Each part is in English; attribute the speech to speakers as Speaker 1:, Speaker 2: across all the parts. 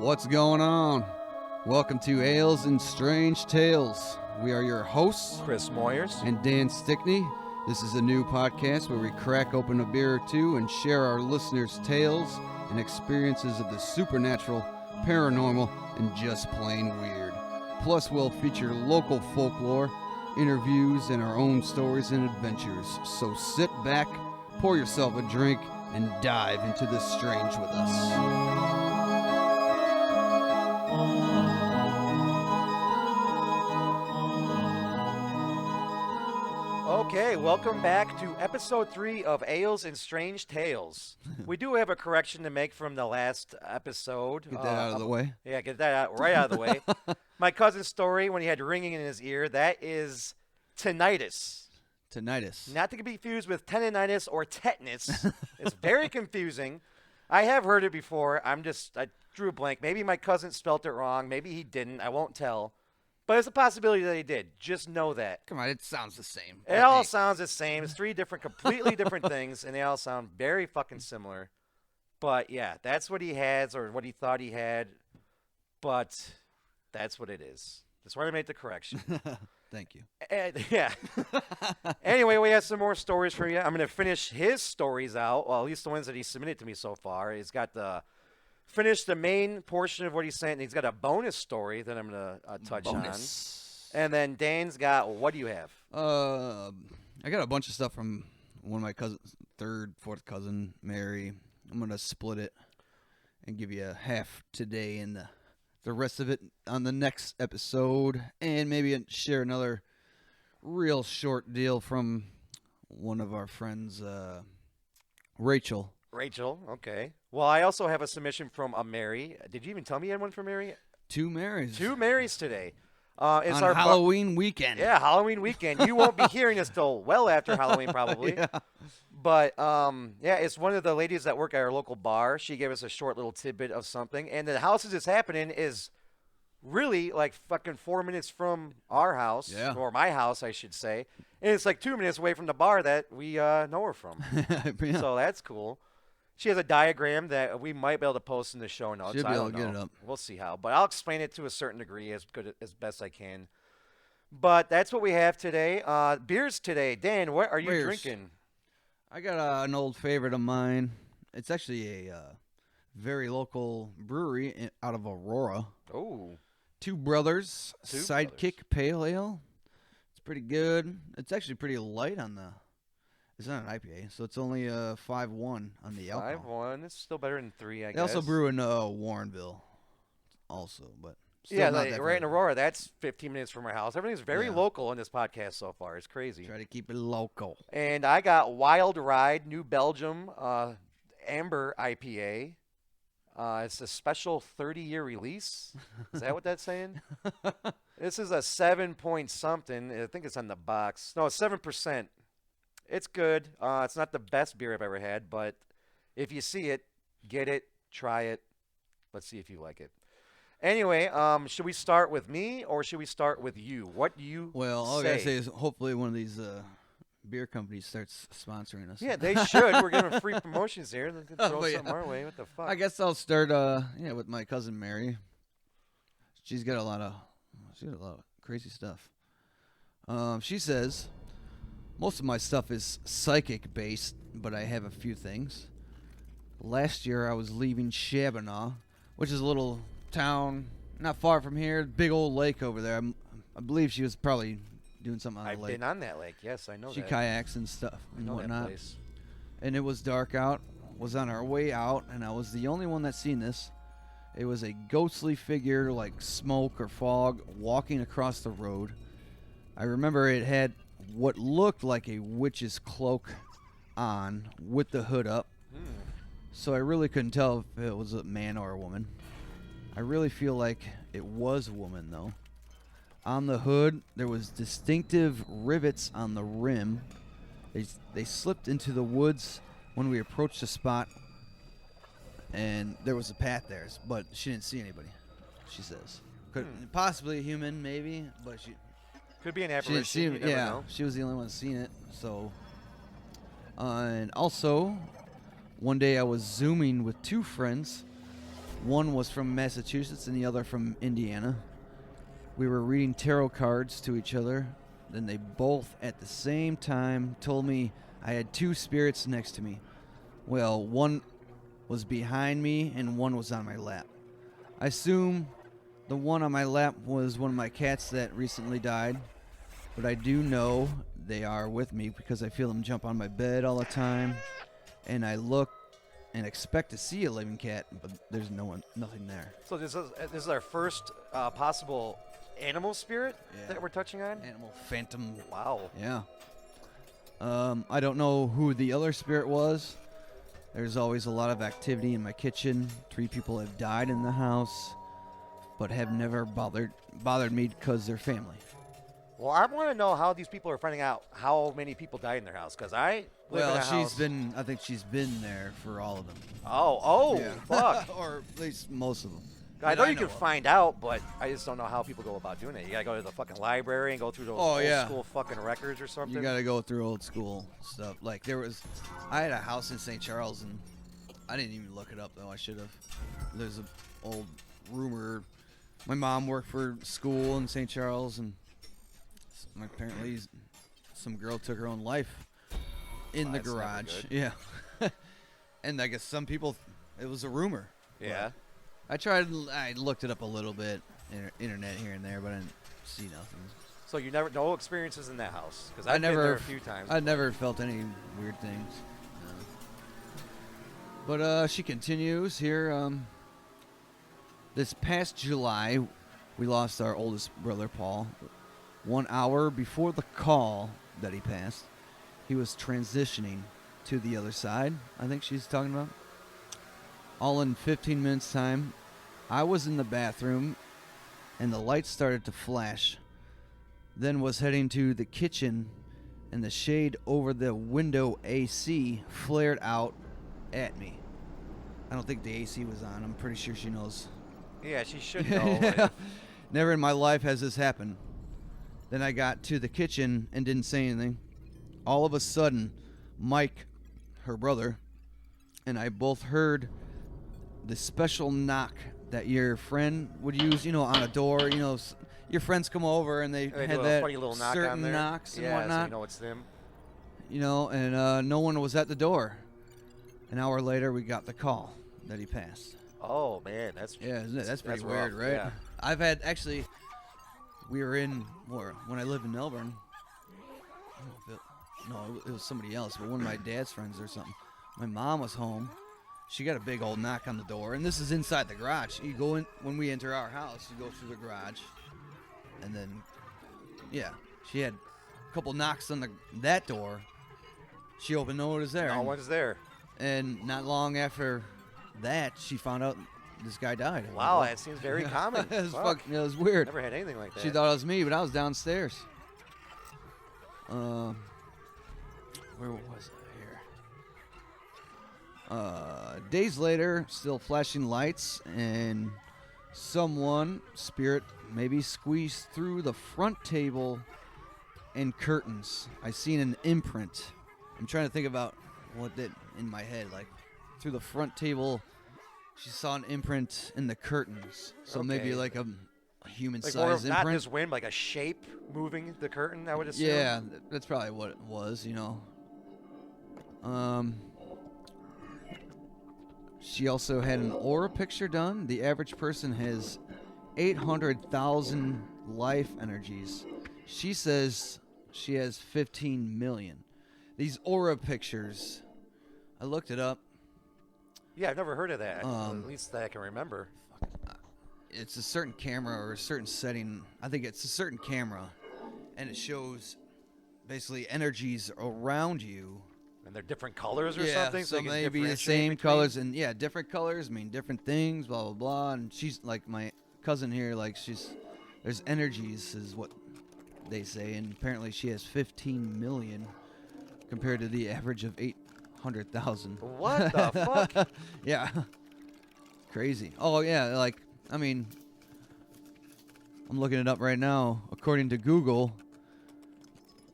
Speaker 1: What's going on? Welcome to Ales and Strange Tales. We are your hosts,
Speaker 2: Chris Moyers
Speaker 1: and Dan Stickney. This is a new podcast where we crack open a beer or two and share our listeners' tales and experiences of the supernatural, paranormal, and just plain weird. Plus, we'll feature local folklore, interviews, and our own stories and adventures. So sit back, pour yourself a drink, and dive into the strange with us.
Speaker 2: Okay, welcome back to episode 3 of Ales and Strange Tales. We do have a correction to make from the last episode.
Speaker 1: Get that out of the way.
Speaker 2: Yeah, get that right out of the way. My cousin's story when he had ringing in his ear, that is tinnitus.
Speaker 1: Tinnitus.
Speaker 2: Not to be confused with tendinitis or tetanus. It's very confusing. I have heard it before. I drew a blank. Maybe my cousin spelt it wrong. Maybe he didn't. I won't tell. But it's a possibility that he did. Just know that.
Speaker 1: Come on, it sounds the same.
Speaker 2: It all sounds the same. It's 3 completely different things, and they all sound very fucking similar. But yeah, that's what he has, or what he thought he had. But that's what it is. Just wanted to make the correction.
Speaker 1: Thank you.
Speaker 2: Yeah. Anyway, we have some more stories for you. I'm going to finish his stories out. Well, at least the ones that he submitted to me so far. He's got finished the main portion of what he sent, and he's got a bonus story that I'm going to touch on. And then Dan's got, what do you have?
Speaker 1: I got a bunch of stuff from one of my cousins, third, fourth cousin, Mary. I'm going to split it and give you a half today and the rest of it on the next episode. And maybe share another real short deal from one of our friends, Rachel.
Speaker 2: Rachel, okay. Well, I also have a submission from a Mary. Did you even tell me you had one from Mary?
Speaker 1: 2 Marys.
Speaker 2: 2 Marys today.
Speaker 1: It's on our Halloween weekend.
Speaker 2: Yeah, Halloween weekend. You won't be hearing this till well after Halloween, probably.
Speaker 1: Yeah.
Speaker 2: But, yeah, it's one of the ladies that work at our local bar. She gave us a short little tidbit of something. And the house it's happening is really like fucking 4 minutes from our house.
Speaker 1: Yeah.
Speaker 2: Or my house, I should say. And it's like 2 minutes away from the bar that we know her from.
Speaker 1: Yeah.
Speaker 2: So that's cool. She has a diagram that we might be able to post in the show notes.
Speaker 1: Should be able to get it up.
Speaker 2: We'll see how. But I'll explain it to a certain degree as best I can. But that's what we have today. Beers today. Dan, what are you drinking?
Speaker 1: I got an old favorite of mine. It's actually a very local brewery out of Aurora.
Speaker 2: Oh.
Speaker 1: Two Brothers Sidekick Pale Ale. It's pretty good. It's actually pretty light on the... It's not an IPA, so it's only 5.1 on the alcohol.
Speaker 2: 5.1. It's still better than 3, I guess.
Speaker 1: They also brew in Warrenville, also, but still
Speaker 2: yeah,
Speaker 1: not that
Speaker 2: right in
Speaker 1: far.
Speaker 2: Aurora. That's 15 minutes from our house. Everything's very local in this podcast so far. It's crazy.
Speaker 1: Try to keep it local.
Speaker 2: And I got Wild Ride, New Belgium, Amber IPA. It's a special 30-year release. Is that what that's saying? This is a 7-point-something. I think it's on the box. No, it's 7%. It's good. It's not the best beer I've ever had, but if you see it, get it, try it. Let's see if you like it. Anyway, should we start with me or should we start with you? What do you
Speaker 1: all I gotta say is hopefully one of these beer companies starts sponsoring us.
Speaker 2: Yeah, they should. We're giving free promotions here. They could throw something our way. What the fuck?
Speaker 1: I guess I'll start with my cousin Mary. She's got a lot of crazy stuff. She says, most of my stuff is psychic-based, but I have a few things. Last year, I was leaving Shabana, which is a little town not far from here, big old lake over there. I believe she was probably doing something on the lake.
Speaker 2: I've been on that lake. Yes, I know
Speaker 1: she
Speaker 2: that.
Speaker 1: She kayaks and stuff and whatnot.
Speaker 2: That place.
Speaker 1: And it was dark out. Was on our way out, and I was the only one that seen this. It was a ghostly figure, like smoke or fog, walking across the road. I remember it had what looked like a witch's cloak on with the hood up. So I really couldn't tell if it was a man or a woman. I really feel like it was a woman, though. On the hood, there was distinctive rivets on the rim. They slipped into the woods when we approached the spot, and there was a path there, but she didn't see anybody, she says. Possibly a human, maybe, but she...
Speaker 2: Could be an apparition.
Speaker 1: She didn't see,
Speaker 2: you never know.
Speaker 1: She was the only one seeing it. So, and also, one day I was Zooming with 2 friends One was from Massachusetts and the other from Indiana. We were reading tarot cards to each other. Then they both, at the same time, told me I had two spirits next to me. Well, one was behind me and one was on my lap. I assume the one on my lap was one of my cats that recently died, but I do know they are with me because I feel them jump on my bed all the time, and I look and expect to see a living cat, but there's nothing there.
Speaker 2: So this is our first possible animal spirit
Speaker 1: Yeah.
Speaker 2: that we're touching on?
Speaker 1: Animal phantom.
Speaker 2: Wow.
Speaker 1: Yeah. I don't know who the other spirit was. There's always a lot of activity in my kitchen. 3 people have died in the house, but have never bothered me because they're family.
Speaker 2: Well, I want to know how these people are finding out how many people died in their house, because I live in a house.
Speaker 1: I think she's been there for all of them.
Speaker 2: Oh,
Speaker 1: Yeah.
Speaker 2: fuck.
Speaker 1: Or at least most of them.
Speaker 2: I
Speaker 1: that
Speaker 2: know you can
Speaker 1: of.
Speaker 2: find out, but I just don't know how people go about doing it. You gotta go to the fucking library and go through those old school fucking records or something.
Speaker 1: You gotta go through old school stuff. Like I had a house in St. Charles, and I didn't even look it up though. I should have. There's an old rumor. My mom worked for school in St. Charles, and apparently some girl took her own life in the
Speaker 2: That's never
Speaker 1: garage.
Speaker 2: good.
Speaker 1: Yeah. And I guess some people, it was a rumor.
Speaker 2: Yeah.
Speaker 1: I looked it up a little bit, internet here and there, but I didn't see nothing.
Speaker 2: So you no experiences in that house? Because
Speaker 1: I
Speaker 2: I've been
Speaker 1: never-
Speaker 2: there a few times.
Speaker 1: I never felt any weird things. No. But she continues here. This past July, we lost our oldest brother, Paul. 1 hour before the call that he passed, he was transitioning to the other side. I think she's talking about. All in 15 minutes time, I was in the bathroom, and the lights started to flash. Then was heading to the kitchen, and the shade over the window AC flared out at me. I don't think the AC was on. I'm pretty sure she knows.
Speaker 2: Yeah, she should know. but-
Speaker 1: Never in my life has this happened. Then I got to the kitchen and didn't say anything. All of a sudden, Mike, her brother, and I both heard the special knock that your friend would use, on a door. Your friends come over and they
Speaker 2: They
Speaker 1: had
Speaker 2: do a
Speaker 1: that
Speaker 2: funny little knock
Speaker 1: certain
Speaker 2: on there.
Speaker 1: knocks and
Speaker 2: yeah,
Speaker 1: whatnot.
Speaker 2: so you know it's them.
Speaker 1: And no one was at the door. An hour later, we got the call that he passed.
Speaker 2: Oh man, that's
Speaker 1: Yeah, isn't it? That's pretty weird,
Speaker 2: rough,
Speaker 1: right?
Speaker 2: yeah.
Speaker 1: I've had we were when I lived in Melbourne. I don't know if it was somebody else, but one of my dad's friends or something. My mom was home. She got a big old knock on the door, and this is inside the garage. You go in when we enter our house. You go through the garage, and then, yeah, she had a couple knocks on that door. She opened, no one was there.
Speaker 2: No one's there.
Speaker 1: And not long after that, she found out this guy died.
Speaker 2: Wow, that seems very common.
Speaker 1: It was
Speaker 2: Fuck.
Speaker 1: it was weird.
Speaker 2: Never had anything like that.
Speaker 1: She thought it was me, but I was downstairs. Where was I here? Days later, still flashing lights, and spirit, maybe squeezed through the front table and curtains. I seen an imprint. I'm trying to think about what did in my head, like through the front table. She saw an imprint in the curtains, so maybe
Speaker 2: Okay.
Speaker 1: like a
Speaker 2: like
Speaker 1: human-sized
Speaker 2: more of not
Speaker 1: imprint.
Speaker 2: just wind, like a shape moving the curtain. I would assume.
Speaker 1: Yeah, that's probably what it was, She also had an aura picture done. The average person has 800,000 life energies. She says she has 15 million. These aura pictures, I looked it up.
Speaker 2: Yeah, I've never heard of that.
Speaker 1: Um,
Speaker 2: At least that I can remember.
Speaker 1: It's a certain camera or a certain setting. I think it's a certain camera, and it shows basically energies around you.
Speaker 2: And they're different colors or
Speaker 1: Yeah,
Speaker 2: something.
Speaker 1: so
Speaker 2: you can
Speaker 1: maybe the
Speaker 2: differentiate
Speaker 1: same
Speaker 2: between?
Speaker 1: colors and different colors mean different things. Blah blah blah. And she's like my cousin here. Like there's energies is what they say, and apparently she has 15 million compared to the average of 800,000.
Speaker 2: What the fuck?
Speaker 1: Yeah, crazy. Oh yeah, I'm looking it up right now. According to Google,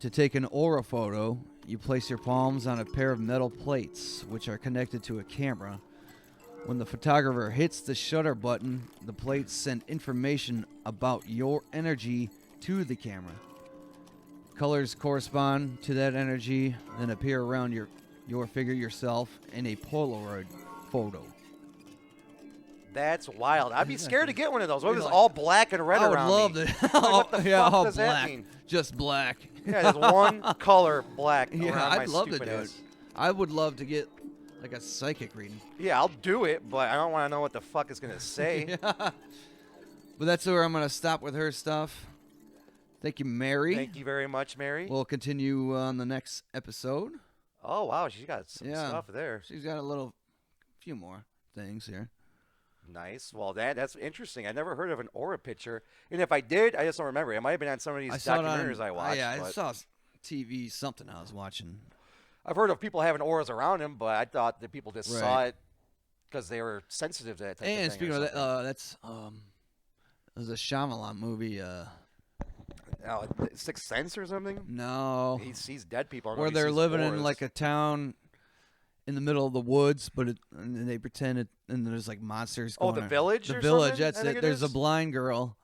Speaker 1: to take an aura photo, you place your palms on a pair of metal plates, which are connected to a camera. When the photographer hits the shutter button, the plates send information about your energy to the camera. Colors correspond to that energy, then appear around your figure yourself in a Polaroid photo.
Speaker 2: That's wild. I'd be scared to get one of those. What if it's
Speaker 1: Like-
Speaker 2: all black and red
Speaker 1: I would
Speaker 2: around
Speaker 1: love
Speaker 2: me?
Speaker 1: to.
Speaker 2: What the
Speaker 1: yeah,
Speaker 2: fuck
Speaker 1: all
Speaker 2: does that
Speaker 1: black.
Speaker 2: mean?
Speaker 1: Just black.
Speaker 2: Yeah, there's one color black
Speaker 1: Yeah,
Speaker 2: around my
Speaker 1: I'd love to
Speaker 2: stupid
Speaker 1: do it.
Speaker 2: ass.
Speaker 1: I would love to get like a psychic reading.
Speaker 2: Yeah, I'll do it, but I don't want to know what the fuck it's going to say.
Speaker 1: But that's where I'm going to stop with her stuff. Thank you, Mary.
Speaker 2: Thank you very much, Mary.
Speaker 1: We'll continue on the next episode.
Speaker 2: Oh, wow, she's got some
Speaker 1: Yeah.
Speaker 2: stuff there.
Speaker 1: She's got few more things here.
Speaker 2: Nice. Well, that's interesting. I never heard of an aura picture. And if I did, I just don't remember. It might have been on some of these documentaries I watched.
Speaker 1: Yeah, I
Speaker 2: but
Speaker 1: saw TV something I was watching.
Speaker 2: I've heard of people having auras around them, but I thought that people just saw
Speaker 1: Right.
Speaker 2: it because they were sensitive to that type of
Speaker 1: And
Speaker 2: thing.
Speaker 1: speaking
Speaker 2: or
Speaker 1: of that,
Speaker 2: something.
Speaker 1: that's there's a Shyamalan movie.
Speaker 2: Oh, Sixth Sense or something?
Speaker 1: No,
Speaker 2: He sees dead people. I don't know
Speaker 1: where
Speaker 2: if he
Speaker 1: they're
Speaker 2: sees
Speaker 1: living in
Speaker 2: auras.
Speaker 1: like a town in the middle of the woods, and they pretend it, and there's like monsters.
Speaker 2: Oh,
Speaker 1: going
Speaker 2: The
Speaker 1: on.
Speaker 2: Village
Speaker 1: The
Speaker 2: or
Speaker 1: Village.
Speaker 2: something?
Speaker 1: That's
Speaker 2: I think
Speaker 1: it.
Speaker 2: it
Speaker 1: There's a
Speaker 2: is.
Speaker 1: blind girl,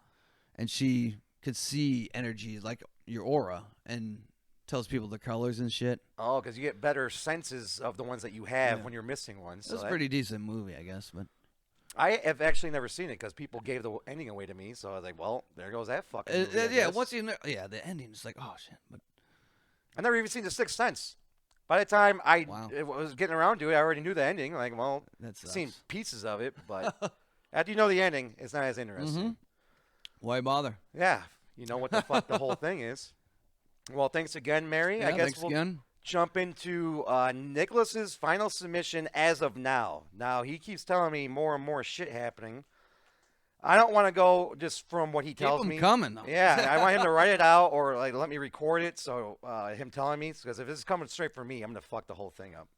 Speaker 1: and she could see energy like your aura, and tells people the colors and shit.
Speaker 2: Oh, because you get better senses of the ones that you have
Speaker 1: Yeah.
Speaker 2: when you're missing ones.
Speaker 1: It was a pretty decent movie, I guess. But
Speaker 2: I have actually never seen it because people gave the ending away to me. So I was like, well, there goes that fucking movie, I
Speaker 1: yeah,
Speaker 2: guess.
Speaker 1: once the ending is like, oh shit. But
Speaker 2: I never even seen The Sixth Sense. By the time I
Speaker 1: Wow.
Speaker 2: was getting around to it, I already knew the ending. Like, well,
Speaker 1: that's
Speaker 2: I've seen pieces of it, but after you know the ending, it's not as interesting.
Speaker 1: Why bother?
Speaker 2: Yeah, you know what the fuck the whole thing is. Well, thanks again, Mary. I
Speaker 1: Yeah,
Speaker 2: guess
Speaker 1: thanks
Speaker 2: we'll
Speaker 1: again.
Speaker 2: jump into Nicholas's final submission as of now. Now, he keeps telling me more and more shit happening. I don't want to go just from what he tells
Speaker 1: Keep 'em
Speaker 2: me.
Speaker 1: coming. Though.
Speaker 2: Yeah, I want him to write it out or like let me record it. So him telling me, because if this is coming straight from me, I'm gonna fuck the whole thing up.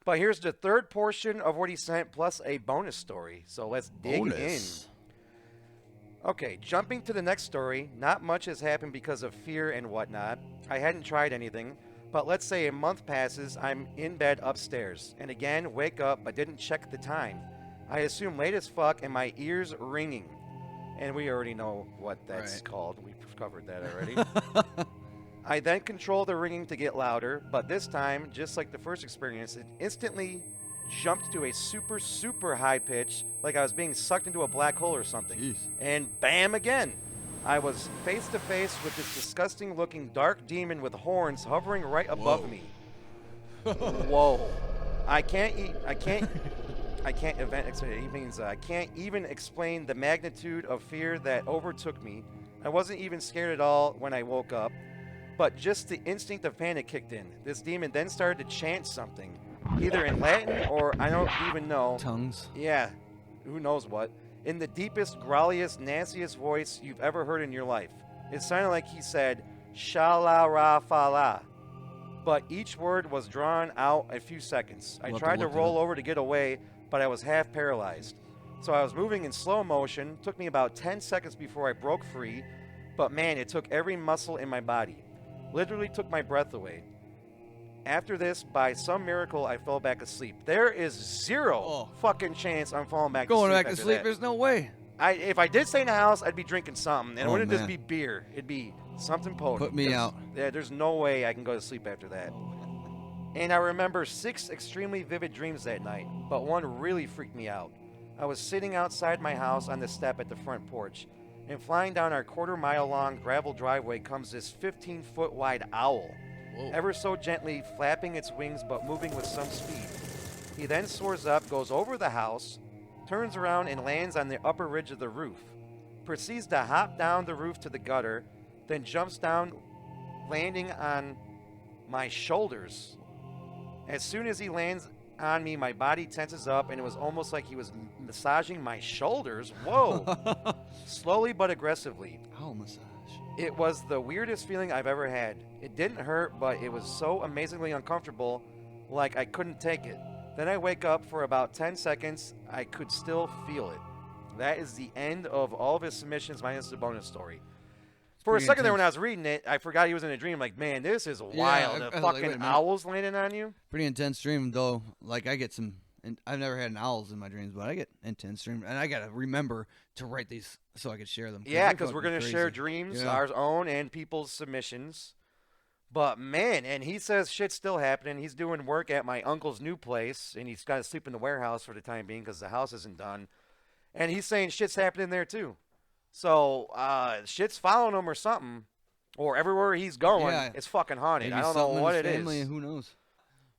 Speaker 2: But here's the third portion of what he sent, plus a bonus story. So let's dig in. Okay, jumping to the next story. Not much has happened because of fear and whatnot. I hadn't tried anything, but let's say a month passes. I'm in bed upstairs, and again wake up, but didn't check the time. I assume late as fuck, and my ears ringing. And we already know what that's
Speaker 1: Right.
Speaker 2: called. We've covered that already. I then control the ringing to get louder, but this time, just like the first experience, it instantly jumped to a super, super high pitch, like I was being sucked into a black hole or something.
Speaker 1: Jeez.
Speaker 2: And bam again. I was face to face with this disgusting looking dark demon with horns hovering right above me. Whoa. I can't even explain the magnitude of fear that overtook me. I wasn't even scared at all when I woke up, but just the instinct of panic kicked in. This demon then started to chant something, either in Latin or I don't even know.
Speaker 1: Tongues.
Speaker 2: Yeah, who knows what. In the deepest, growliest, nastiest voice you've ever heard in your life. It sounded like he said, Shala-ra-fa-la. But each word was drawn out a few seconds. I
Speaker 1: We'll have to
Speaker 2: tried to
Speaker 1: look it
Speaker 2: roll
Speaker 1: up.
Speaker 2: over to get away, but I was half paralyzed. So I was moving in slow motion. Took me about 10 seconds before I broke free. But man, it took every muscle in my body. Literally took my breath away. After this, by some miracle, I fell back asleep. There is zero fucking chance I'm falling back
Speaker 1: Going
Speaker 2: to sleep.
Speaker 1: back to
Speaker 2: after
Speaker 1: sleep.
Speaker 2: that.
Speaker 1: There's no way.
Speaker 2: If I did stay in the house, I'd be drinking something. And it
Speaker 1: Oh,
Speaker 2: wouldn't just
Speaker 1: man.
Speaker 2: be beer. It'd be something potent.
Speaker 1: Put me
Speaker 2: 'cause,
Speaker 1: out.
Speaker 2: Yeah, there's no way I can go to sleep after that. And I remember 6 extremely vivid dreams that night, but one really freaked me out. I was sitting outside my house on the step at the front porch, and flying down our quarter-mile-long gravel driveway comes this 15-foot wide owl, ever so gently flapping its wings but moving with some speed. He then soars up, goes over the house, turns around and lands on the upper ridge of the roof, proceeds to hop down the roof to the gutter, then jumps down, landing on my shoulders. As soon as he lands on me, my body tenses up, and it was almost like he was massaging my shoulders. Whoa! Slowly but aggressively.
Speaker 1: Owl massage.
Speaker 2: It was the weirdest feeling I've ever had. It didn't hurt, but it was so amazingly uncomfortable, like I couldn't take it. Then I wake up for about 10 seconds. I could still feel it. That is the end of all of his submissions minus the bonus story. For a
Speaker 1: pretty
Speaker 2: second there when I
Speaker 1: intense.
Speaker 2: was reading it, I forgot he was in a dream. Like, man, this is wild.
Speaker 1: I
Speaker 2: The
Speaker 1: was like, wait a
Speaker 2: fucking
Speaker 1: minute.
Speaker 2: owls landing on you?
Speaker 1: Pretty intense dream though. Like I get some And I've never had an owls in my dreams, but I get intense dreams, and I gotta remember to write these so I can share them.
Speaker 2: Yeah,
Speaker 1: they're
Speaker 2: because we're
Speaker 1: fucking
Speaker 2: gonna share
Speaker 1: crazy.
Speaker 2: dreams,
Speaker 1: Yeah.
Speaker 2: our own and people's submissions. But man, and he says shit's still happening. He's doing work at my uncle's new place, and he's got to sleep in the warehouse for the time being because the house isn't done. And he's saying shit's happening there too. So shit's following him or something, or everywhere he's going,
Speaker 1: Yeah.
Speaker 2: it's fucking haunted.
Speaker 1: Maybe
Speaker 2: I don't know
Speaker 1: something in
Speaker 2: what
Speaker 1: his
Speaker 2: it
Speaker 1: family,
Speaker 2: is.
Speaker 1: Who knows?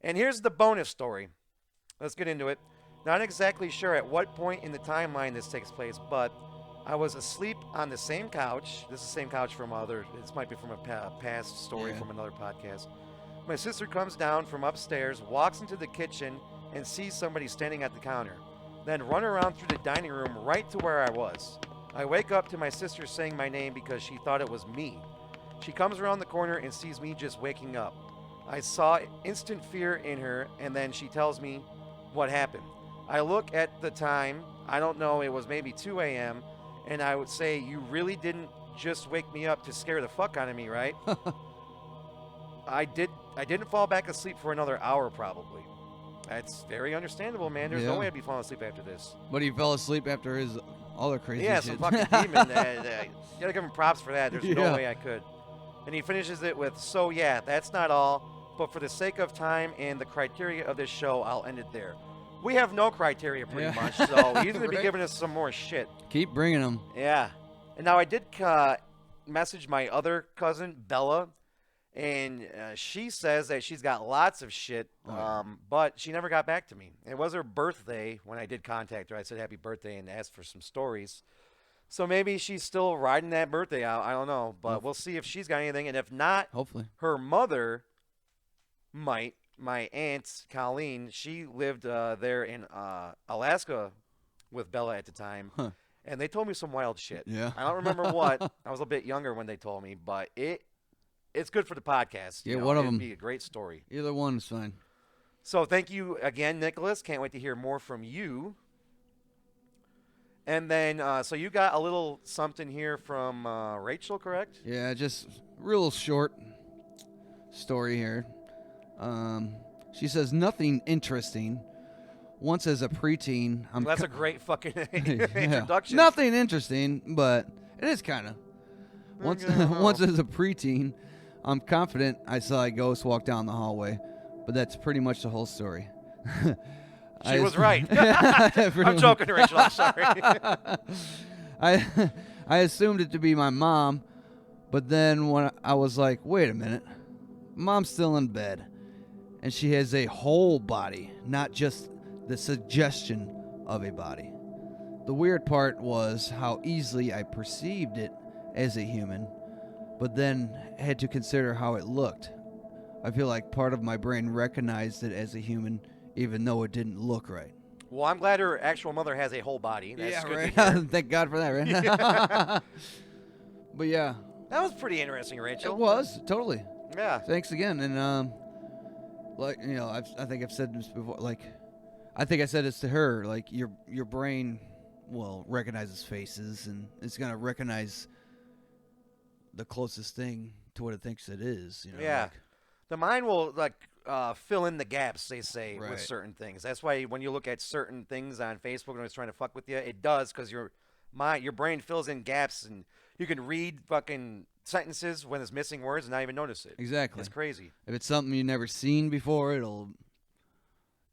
Speaker 2: And here's the bonus story. Let's get into it. Not exactly sure at what point in the timeline this takes place, but I was asleep on the same couch. This is the same couch from this might be from a past story
Speaker 1: Yeah.
Speaker 2: from another podcast. My sister comes down from upstairs, walks into the kitchen, and sees somebody standing at the counter. Then run around through the dining room right to where I was. I wake up to my sister saying my name because she thought it was me. She comes around the corner and sees me just waking up. I saw instant fear in her, and then she tells me what happened. I look at the time. I don't know. It was maybe 2 a.m. And I would say, you really didn't just wake me up to scare the fuck out of me, right? I didn't fall back asleep for another hour, probably. That's very understandable, man. There's no
Speaker 1: Yeah.
Speaker 2: way I'd be falling asleep after this.
Speaker 1: But he fell asleep after his other crazy
Speaker 2: Yeah,
Speaker 1: shit.
Speaker 2: some fucking demon. You gotta give him props for that. There's no
Speaker 1: Yeah.
Speaker 2: way I could. And he finishes it with, so yeah, that's not all. But for the sake of time and the criteria of this show, I'll end it there. We have no criteria, pretty
Speaker 1: Yeah.
Speaker 2: much. So he's gonna be
Speaker 1: Right.
Speaker 2: giving us some more shit.
Speaker 1: Keep bringing them.
Speaker 2: Yeah. And now I did message my other cousin, Bella, and she says that she's got lots of shit,
Speaker 1: Oh, yeah.
Speaker 2: but she never got back to me. It was her birthday when I did contact her. I said happy birthday and asked for some stories. So maybe she's still riding that birthday out. I don't know, but we'll see if she's got anything. And if not,
Speaker 1: Hopefully.
Speaker 2: her mother might. My aunt, Colleen, she lived there in Alaska with Bella at the time.
Speaker 1: Huh.
Speaker 2: And they told me some wild shit.
Speaker 1: Yeah.
Speaker 2: I don't remember what. I was a bit younger when they told me, but it's good for the podcast.
Speaker 1: Yeah, one of
Speaker 2: It'd
Speaker 1: them.
Speaker 2: be a great story.
Speaker 1: Either one is fine.
Speaker 2: So thank you again, Nicholas. Can't wait to hear more from you. And then, so you got a little something here from Rachel, correct?
Speaker 1: Yeah, just real short story here. She says nothing interesting. Once as a preteen,
Speaker 2: Well, that's a great fucking
Speaker 1: Yeah.
Speaker 2: introduction.
Speaker 1: Nothing interesting, but it is kind of. Once,
Speaker 2: Okay, well.
Speaker 1: once as a preteen, I'm confident I saw a ghost walk down the hallway, but that's pretty much the whole story.
Speaker 2: She was right.
Speaker 1: Pretty
Speaker 2: I'm
Speaker 1: much.
Speaker 2: joking, Rachel. I'm sorry.
Speaker 1: I I assumed it to be my mom, but then when I was like, wait a minute, mom's still in bed, and she has a whole body, not just the suggestion of a body. The weird part was how easily I perceived it as a human, but then had to consider how it looked. I feel like part of my brain recognized it as a human, even though it didn't look right.
Speaker 2: Well, I'm glad her actual mother has a whole body. That's good
Speaker 1: right.
Speaker 2: to hear.
Speaker 1: Thank God for that, right? But yeah,
Speaker 2: That was pretty interesting, Rachel.
Speaker 1: it was totally.
Speaker 2: Yeah.
Speaker 1: Thanks again, and like I think I've said this before. Like, I think I said this to her. Like, your brain, well, recognizes faces, and it's gonna recognize the closest thing to what it thinks it is.
Speaker 2: Yeah.
Speaker 1: like-
Speaker 2: The mind will fill in the gaps, they say,
Speaker 1: Right.
Speaker 2: with certain things. That's why when you look at certain things on Facebook when it's trying to fuck with you, it does because your brain fills in gaps, and you can read fucking sentences when it's missing words and not even notice it.
Speaker 1: exactly.
Speaker 2: It's crazy.
Speaker 1: If it's something you've never seen before, it'll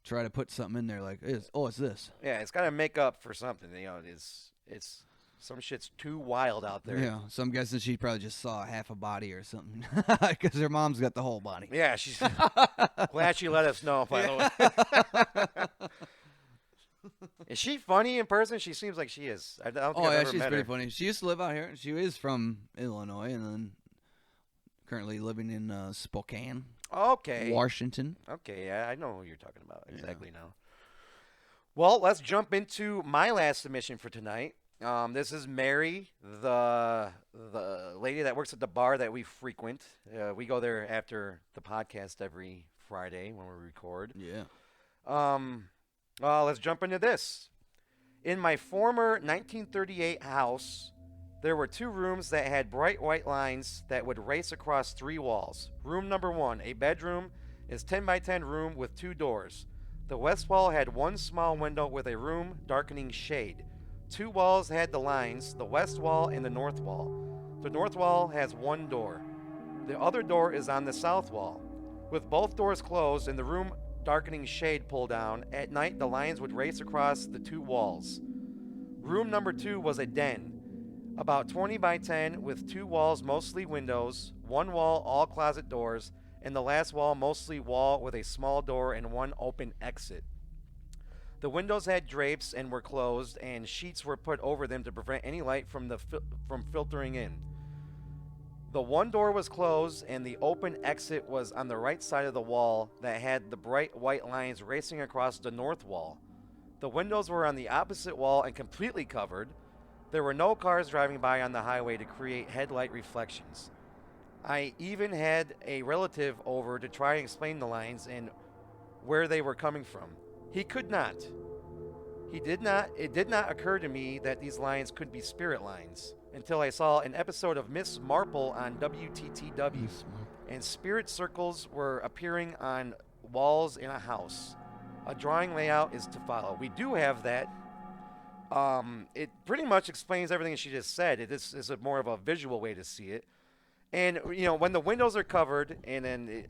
Speaker 1: try to put something in there like, it's this.
Speaker 2: Yeah, it's got to make up for something. It's some shit's too wild out there.
Speaker 1: Yeah, so I'm guessing she probably just saw half a body or something, because her mom's got the whole body.
Speaker 2: Yeah, she's glad she let us know, by the way. Is she funny in person? She seems like she is. I don't think
Speaker 1: Oh
Speaker 2: I've
Speaker 1: yeah,
Speaker 2: ever
Speaker 1: she's
Speaker 2: met
Speaker 1: pretty
Speaker 2: her.
Speaker 1: funny. She used to live out here. She is from Illinois, and then currently living in Spokane,
Speaker 2: Okay.
Speaker 1: Washington.
Speaker 2: Okay, yeah, I know who you're talking about
Speaker 1: Yeah.
Speaker 2: exactly now. Well, let's jump into my last submission for tonight. This is Mary, the lady that works at the bar that we frequent. We go there after the podcast every Friday when we record.
Speaker 1: Yeah.
Speaker 2: Let's jump into this. In my former 1938 house, there were 2 rooms that had bright white lines that would race across 3 walls. Room number 1, a bedroom, is 10 by 10 room with 2 doors. The west wall had one small window with a room darkening shade. Two walls had the lines, the west wall and the north wall. The north wall has one door. The other door is on the south wall. With both doors closed and the room darkening shade pulled down, at night the lions would race across the two walls. Room number 2 was a den, about 20 by 10 with two walls mostly windows, one wall all closet doors, and the last wall mostly wall with a small door and one open exit. The windows had drapes and were closed, and sheets were put over them to prevent any light from filtering in. The one door was closed, and the open exit was on the right side of the wall that had the bright white lines racing across the north wall. The windows were on the opposite wall and completely covered. There were no cars driving by on the highway to create headlight reflections. I even had a relative over to try and explain the lines and where they were coming from. He could not. It did not occur to me that these lines could be spirit lines until I saw an episode of Miss Marple on WTTW, and spirit circles were appearing on walls in a house. A drawing layout is to follow. We do have that. It pretty much explains everything she just said. It is more of a visual way to see it. And, you know, when the windows are covered, and then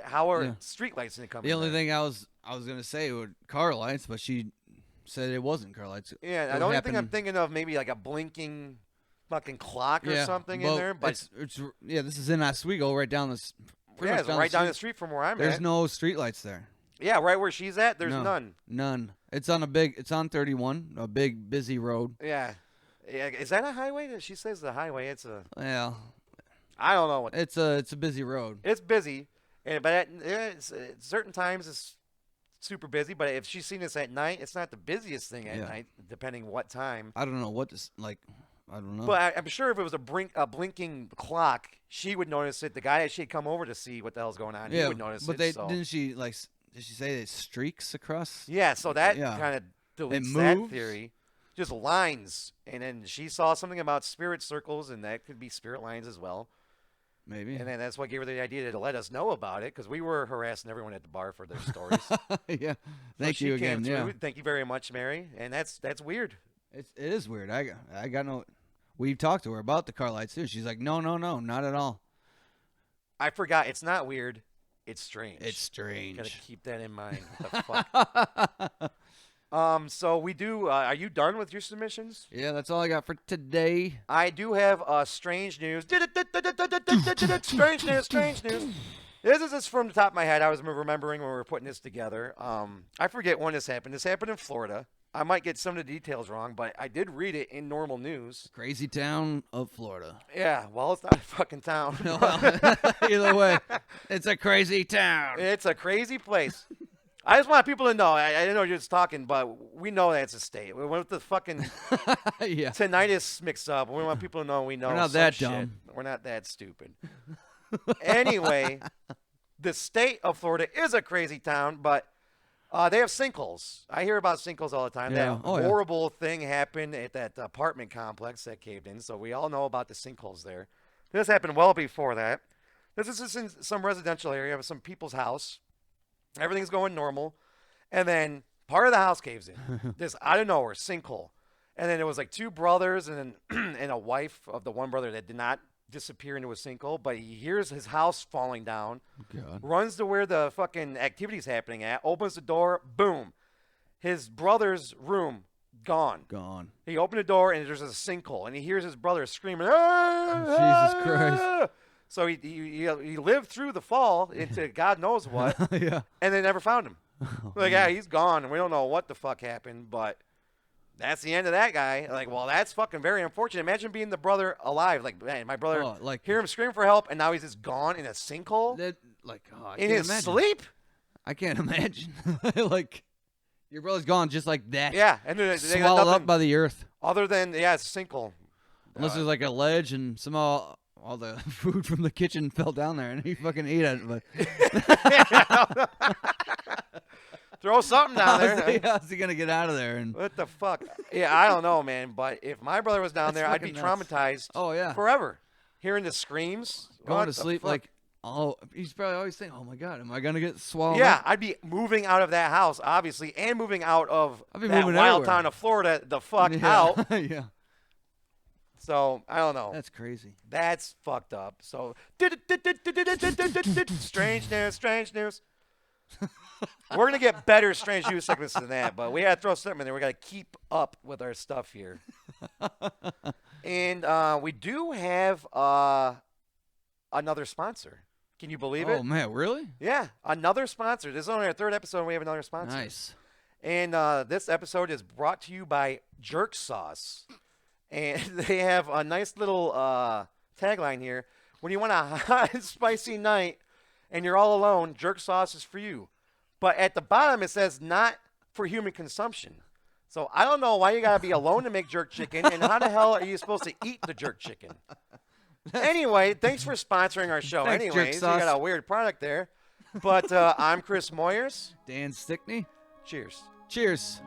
Speaker 2: how are street lights going to come
Speaker 1: The only thing I was going to say were car lights, but she said it wasn't car lights.
Speaker 2: Yeah, the only thing I'm thinking of maybe like a blinking fucking clock or something in there. But
Speaker 1: it's this is in Oswego, right down this.
Speaker 2: It's right down the street from where I'm at.
Speaker 1: There's no street lights there.
Speaker 2: Yeah, right where she's at, there's none.
Speaker 1: None. It's on 31, a big busy road.
Speaker 2: Yeah. Is that a highway? She says the highway. It's a.
Speaker 1: Yeah.
Speaker 2: I don't know what.
Speaker 1: It's a busy road.
Speaker 2: It's busy, but at certain times it's super busy. But if she's seen this at night, it's not the busiest thing at night, depending what time.
Speaker 1: I don't know what this like. I don't know.
Speaker 2: But I'm sure if it was a blinking clock, she would notice it. The guy that she'd come over to see what the hell's going on, he would notice
Speaker 1: but
Speaker 2: it.
Speaker 1: But didn't she like? Did she say it streaks across?
Speaker 2: Yeah, so that kind of deletes that theory. Just lines, and then she saw something about spirit circles, and that could be spirit lines as well.
Speaker 1: Maybe.
Speaker 2: And then that's what gave her the idea to let us know about it, because we were harassing everyone at the bar for their stories.
Speaker 1: Yeah. Thank you again. Yeah.
Speaker 2: Thank you very much, Mary. And that's weird.
Speaker 1: It is weird. I got no. We talked to her about the car lights too. She's like, no, not at all.
Speaker 2: I forgot. It's not weird. It's strange.
Speaker 1: It's strange.
Speaker 2: Gotta keep that in mind. What the fuck? So we do. Are you done with your submissions?
Speaker 1: Yeah, that's all I got for today.
Speaker 2: I do have strange news. Strange news. This is from the top of my head. I was remembering when we were putting this together. I forget when this happened. This happened in Florida. I might get some of the details wrong, but I did read it in normal news.
Speaker 1: Crazy town of Florida.
Speaker 2: Yeah, well, it's not a fucking town.
Speaker 1: Either way, it's a crazy town.
Speaker 2: It's a crazy place. I just want people to know. I didn't know you were just talking, but we know that's a state. We went with the fucking tinnitus mix up. We want people to know we know.
Speaker 1: We're not that dumb.
Speaker 2: We're not that stupid. Anyway, the state of Florida is a crazy town, but they have sinkholes. I hear about sinkholes all the time.
Speaker 1: Yeah.
Speaker 2: That horrible thing happened at that apartment complex that caved in, so we all know about the sinkholes there. This happened well before that. This is just in some residential area of some people's house. Everything's going normal, and then part of the house caves in. This out of nowhere sinkhole, and then it was like two brothers and and a wife of the one brother that did not disappear into a sinkhole, but he hears his house falling down, runs to where the fucking activity's happening at, opens the door, boom, his brother's room gone. He opened the door and there's a sinkhole, and he hears his brother screaming,
Speaker 1: Jesus Christ.
Speaker 2: So he lived through the fall into God knows what, and they never found him. He's gone, and we don't know what the fuck happened, but that's the end of that guy. Like, well, that's fucking very unfortunate. Imagine being the brother alive. Like, man, my brother, hear him scream for help, and now he's just gone in a sinkhole? In his sleep?
Speaker 1: I can't imagine. Like, your brother's gone just like that.
Speaker 2: Yeah. And they
Speaker 1: swallowed up by the earth.
Speaker 2: Other than, it's a sinkhole.
Speaker 1: Unless there's like a ledge and somehow all the food from the kitchen fell down there and he fucking ate it. But
Speaker 2: throw something down there.
Speaker 1: How's he gonna get out of there? And
Speaker 2: what the fuck? Yeah, I don't know, man. But if my brother was down there, I'd be traumatized.
Speaker 1: Oh yeah,
Speaker 2: forever. Hearing the screams,
Speaker 1: going to sleep
Speaker 2: fuck?
Speaker 1: Oh, he's probably always thinking, "Oh my God, am I gonna get swallowed
Speaker 2: Yeah,
Speaker 1: up?"
Speaker 2: I'd be moving out of that house, obviously, and moving out of
Speaker 1: I'd be
Speaker 2: that
Speaker 1: moving
Speaker 2: wild
Speaker 1: everywhere.
Speaker 2: town of Florida the fuck
Speaker 1: Yeah,
Speaker 2: out.
Speaker 1: yeah.
Speaker 2: So I don't know.
Speaker 1: That's crazy.
Speaker 2: That's fucked up. So strange news, strange news. We're gonna get better strange news segments than that, but we gotta throw something in there. We gotta keep up with our stuff here. And we do have another sponsor. Can you believe it?
Speaker 1: Oh man, really?
Speaker 2: Yeah, another sponsor. This is only our third episode, and we have another sponsor.
Speaker 1: Nice.
Speaker 2: And this episode is brought to you by Jerk Sauce. And they have a nice little tagline here. When you want a hot and spicy night and you're all alone, Jerk Sauce is for you. But at the bottom, it says not for human consumption. So I don't know why you got to be alone to make jerk chicken, and how the hell are you supposed to eat the jerk chicken? Anyway, thanks for sponsoring our show.
Speaker 1: Thanks, Jerk
Speaker 2: Anyways, you
Speaker 1: Sauce.
Speaker 2: got a weird product there. But I'm Chris Moyers.
Speaker 1: Dan Stickney.
Speaker 2: Cheers.
Speaker 1: Cheers.